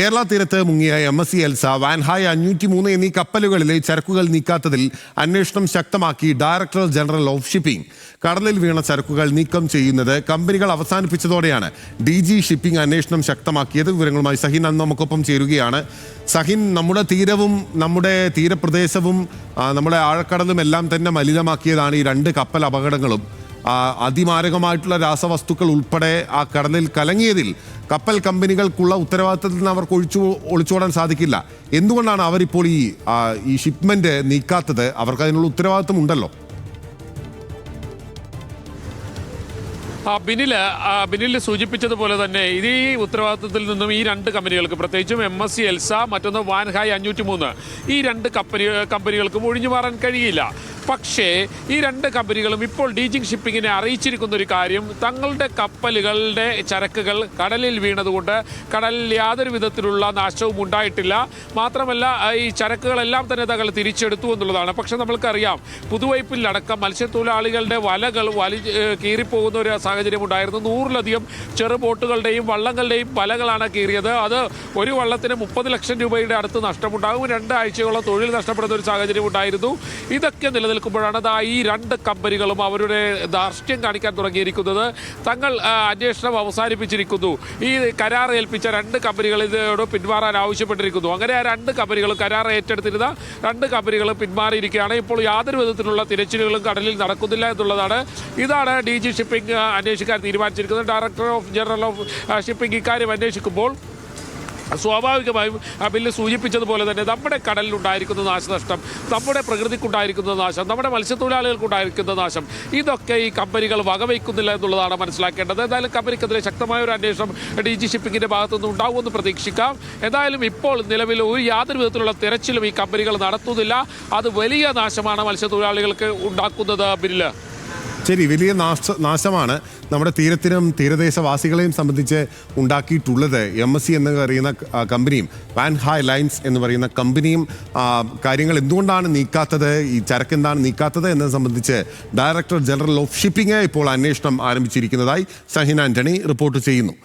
കേരള തീരത്ത് മുങ്ങിയ MSC Elsa, Wan Hai 503 എന്നീ കപ്പലുകളിലെ ചരക്കുകൾ നീക്കാത്തതിൽ അന്വേഷണം ശക്തമാക്കി ഡയറക്ടർ ജനറൽ ഓഫ് ഷിപ്പിംഗ്. കടലിൽ വീണ ചരക്കുകൾ നീക്കം ചെയ്യുന്നത് കമ്പനികൾ അവസാനിപ്പിച്ചതോടെയാണ് DG ഷിപ്പിംഗ് അന്വേഷണം ശക്തമാക്കിയത്. വിവരങ്ങളുമായി സഹിൻ നമുക്കൊപ്പം ചേരുകയാണ്. സഹിൻ, നമ്മുടെ തീരവും നമ്മുടെ തീരപ്രദേശവും നമ്മുടെ ആഴക്കടലും എല്ലാം തന്നെ മലിനമാക്കിയതാണ് ഈ രണ്ട് കപ്പൽ അപകടങ്ങളും. അതിമാരകമായിട്ടുള്ള രാസവസ്തുക്കൾ ഉൾപ്പെടെ ആ കടലിൽ കലങ്ങിയതിൽ കപ്പൽ കമ്പനികൾക്കുള്ള ഉത്തരവാദിത്തത്തിൽ നിന്ന് അവർക്ക് ഒളിച്ചോടാൻ സാധിക്കില്ല. എന്തുകൊണ്ടാണ് അവരിപ്പോൾ ഈ ഷിപ്മെന്റ് നീക്കാത്തത്? അവർക്ക് അതിനുള്ള ഉത്തരവാദിത്തം ഉണ്ടല്ലോ. ബിനിൽ സൂചിപ്പിച്ചതുപോലെ തന്നെ ഈ ഉത്തരവാദിത്തത്തിൽ നിന്നും ഈ രണ്ട് കമ്പനികൾക്ക്, പ്രത്യേകിച്ചും MSC എൽസ, മറ്റൊന്ന് വാൻഹായ് 503, ഈ രണ്ട് കമ്പനികൾക്കും ഒഴിഞ്ഞു മാറാൻ കഴിയില്ല. പക്ഷേ ഈ രണ്ട് കമ്പനികളും ഇപ്പോൾ DG ഷിപ്പിങ്ങിനെ അറിയിച്ചിരിക്കുന്ന ഒരു കാര്യം, തങ്ങളുടെ കപ്പലുകളുടെ ചരക്കുകൾ കടലിൽ വീണതുകൊണ്ട് കടലിൽ യാതൊരു വിധത്തിലുള്ള നാശവും ഉണ്ടായിട്ടില്ല. മാത്രമല്ല, ഈ ചരക്കുകളെല്ലാം തന്നെ തങ്ങൾ തിരിച്ചെടുത്തു എന്നുള്ളതാണ്. പക്ഷെ നമ്മൾക്കറിയാം, പുതുവൈപ്പിലടക്കം മത്സ്യത്തൊഴിലാളികളുടെ വലകൾ കീറിപ്പോകുന്ന ഒരു സാഹചര്യം ഉണ്ടായിരുന്നു. 100-ലധികം ചെറു ബോട്ടുകളുടെയും വള്ളങ്ങളുടെയും വലകളാണ് കീറിയത്. അത് ഒരു വള്ളത്തിന് 30 ലക്ഷം രൂപയുടെ അടുത്ത് നഷ്ടമുണ്ടാകും. 2 ആഴ്ചയോളം തൊഴിൽ നഷ്ടപ്പെടുന്ന ഒരു സാഹചര്യം ഉണ്ടായിരുന്നു. ഇതൊക്കെ നിലനിൽക്കുമ്പോഴാണ് ഈ രണ്ട് കമ്പനികളും അവരുടെ ധാർഷ്ട്യം കാണിക്കാൻ തുടങ്ങിയിരിക്കുന്നത്. തങ്ങൾ അന്വേഷണം അവസാനിപ്പിച്ചിരിക്കുന്നു. ഈ കരാർ ഏൽപ്പിച്ച രണ്ട് കമ്പനികൾ ഇതിനോട് പിന്മാറാൻ ആവശ്യപ്പെട്ടിരിക്കുന്നു. അങ്ങനെ ആ രണ്ട് കമ്പനികളും, കരാർ ഏറ്റെടുത്തിരുന്ന രണ്ട് കമ്പനികളും പിന്മാറിയിരിക്കുകയാണ്. ഇപ്പോൾ യാതൊരു വിധത്തിലുള്ള തിരച്ചിലുകളും കടലിൽ നടക്കുന്നില്ല എന്നുള്ളതാണ്. ഇതാണ് DG ഷിപ്പിംഗ് അന്വേഷിക്കാൻ തീരുമാനിച്ചിരിക്കുന്നത്. ഡയറക്ടർ ജനറൽ ഓഫ് ഷിപ്പിംഗ് ഇക്കാര്യം അന്വേഷിക്കുമ്പോൾ സ്വാഭാവികമായും ബില്ല് സൂചിപ്പിച്ചതുപോലെ തന്നെ നമ്മുടെ കടലിലുണ്ടായിരിക്കുന്ന നാശനഷ്ടം, നമ്മുടെ പ്രകൃതിക്കുണ്ടായിരിക്കുന്ന നാശം, നമ്മുടെ മത്സ്യത്തൊഴിലാളികൾക്കുണ്ടായിരിക്കുന്ന നാശം, ഇതൊക്കെ ഈ കമ്പനികൾ വകവയ്ക്കുന്നില്ല എന്നുള്ളതാണ് മനസ്സിലാക്കേണ്ടത്. എന്തായാലും കമ്പനിക്കെതിരെ ശക്തമായ ഒരു അന്വേഷണം DG ഷിപ്പിങ്ങിൻ്റെ ഭാഗത്തുനിന്ന് ഉണ്ടാകുമെന്ന് പ്രതീക്ഷിക്കാം. എന്തായാലും ഇപ്പോൾ നിലവിൽ യാതൊരു വിധത്തിലുള്ള തിരച്ചിലും ഈ കമ്പനികൾ നടത്തുന്നില്ല. അത് വലിയ നാശമാണ് മത്സ്യത്തൊഴിലാളികൾക്ക് ഉണ്ടാക്കുന്നത്. ബില്ല് ശരി, വലിയ നാശമാണ് നമ്മുടെ തീരത്തിനും തീരദേശവാസികളെയും സംബന്ധിച്ച് ഉണ്ടാക്കിയിട്ടുള്ളത്. MSC എന്ന് പറയുന്ന കമ്പനിയും വാൻഹായ് ലൈൻസ് എന്ന് പറയുന്ന കമ്പനിയും കാര്യങ്ങൾ എന്തുകൊണ്ടാണ് നീക്കാത്തത്, ഈ ചരക്ക് എന്താണ് നീക്കാത്തത് എന്നത് സംബന്ധിച്ച് ഡയറക്ടർ ജനറൽ ഓഫ് ഷിപ്പിംഗ് ഇപ്പോൾ അന്വേഷണം ആരംഭിച്ചിരിക്കുന്നതായി സഹിൻ ആന്റണി റിപ്പോർട്ട് ചെയ്യുന്നു.